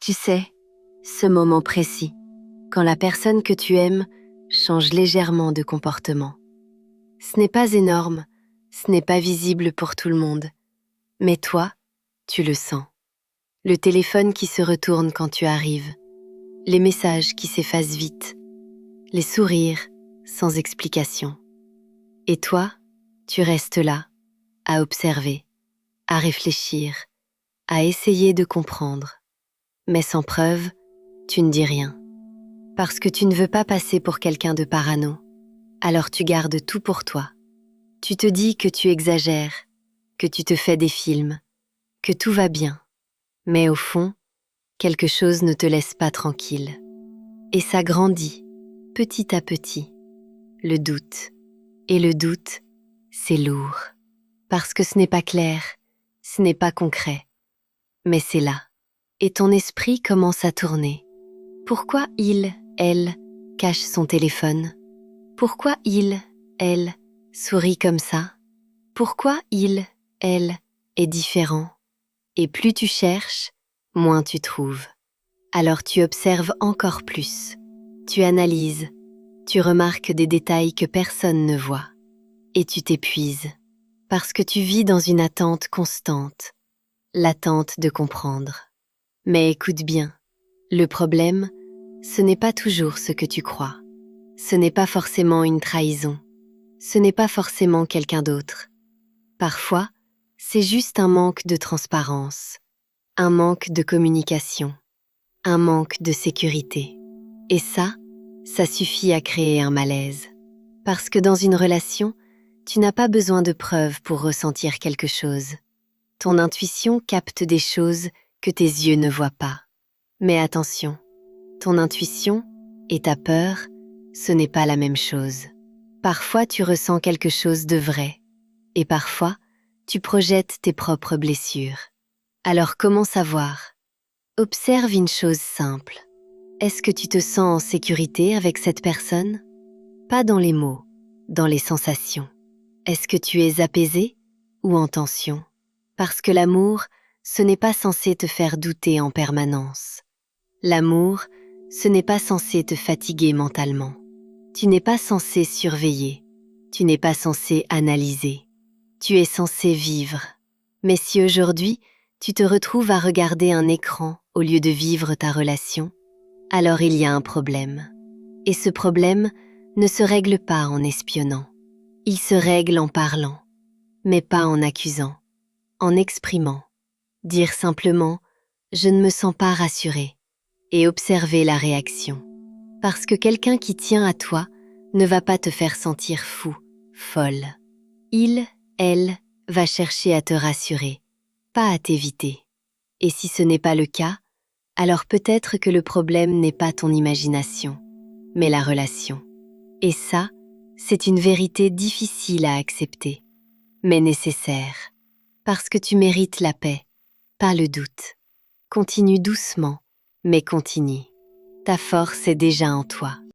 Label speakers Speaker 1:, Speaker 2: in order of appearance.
Speaker 1: Tu sais, ce moment précis, quand la personne que tu aimes change légèrement de comportement. Ce n'est pas énorme, ce n'est pas visible pour tout le monde, mais toi, tu le sens. Le téléphone qui se retourne quand tu arrives, les messages qui s'effacent vite, les sourires sans explication. Et toi, tu restes là, à observer, à réfléchir, à essayer de comprendre. Mais sans preuve, tu ne dis rien. Parce que tu ne veux pas passer pour quelqu'un de parano, alors tu gardes tout pour toi. Tu te dis que tu exagères, que tu te fais des films, que tout va bien. Mais au fond, quelque chose ne te laisse pas tranquille. Et ça grandit, petit à petit, le doute. Et le doute, c'est lourd. Parce que ce n'est pas clair, ce n'est pas concret. Mais c'est là. Et ton esprit commence à tourner. Pourquoi il, elle, cache son téléphone? Pourquoi il, elle, sourit comme ça? Pourquoi il, elle, est différent? Et plus tu cherches, moins tu trouves. Alors tu observes encore plus. Tu analyses, tu remarques des détails que personne ne voit. Et tu t'épuises. Parce que tu vis dans une attente constante. L'attente de comprendre. Mais écoute bien, le problème, ce n'est pas toujours ce que tu crois. Ce n'est pas forcément une trahison. Ce n'est pas forcément quelqu'un d'autre. Parfois, c'est juste un manque de transparence, un manque de communication, un manque de sécurité. Et ça suffit à créer un malaise. Parce que dans une relation, tu n'as pas besoin de preuves pour ressentir quelque chose. Ton intuition capte des choses que tes yeux ne voient pas. Mais attention, ton intuition et ta peur, ce n'est pas la même chose. Parfois, tu ressens quelque chose de vrai, et parfois, tu projettes tes propres blessures. Alors comment savoir? Observe une chose simple. Est-ce que tu te sens en sécurité avec cette personne? Pas dans les mots, dans les sensations. Est-ce que tu es apaisé ou en tension? Parce que l'amour, ce n'est pas censé te faire douter en permanence. L'amour, ce n'est pas censé te fatiguer mentalement. Tu n'es pas censé surveiller. Tu n'es pas censé analyser. Tu es censé vivre. Mais si aujourd'hui, tu te retrouves à regarder un écran au lieu de vivre ta relation, alors il y a un problème. Et ce problème ne se règle pas en espionnant. Il se règle en parlant, mais pas en accusant, en exprimant. Dire simplement « je ne me sens pas rassurée » et observer la réaction. Parce que quelqu'un qui tient à toi ne va pas te faire sentir fou, folle. Il, elle, va chercher à te rassurer, pas à t'éviter. Et si ce n'est pas le cas, alors peut-être que le problème n'est pas ton imagination, mais la relation. Et ça, c'est une vérité difficile à accepter, mais nécessaire. Parce que tu mérites la paix, pas le doute. Continue doucement, mais continue. Ta force est déjà en toi.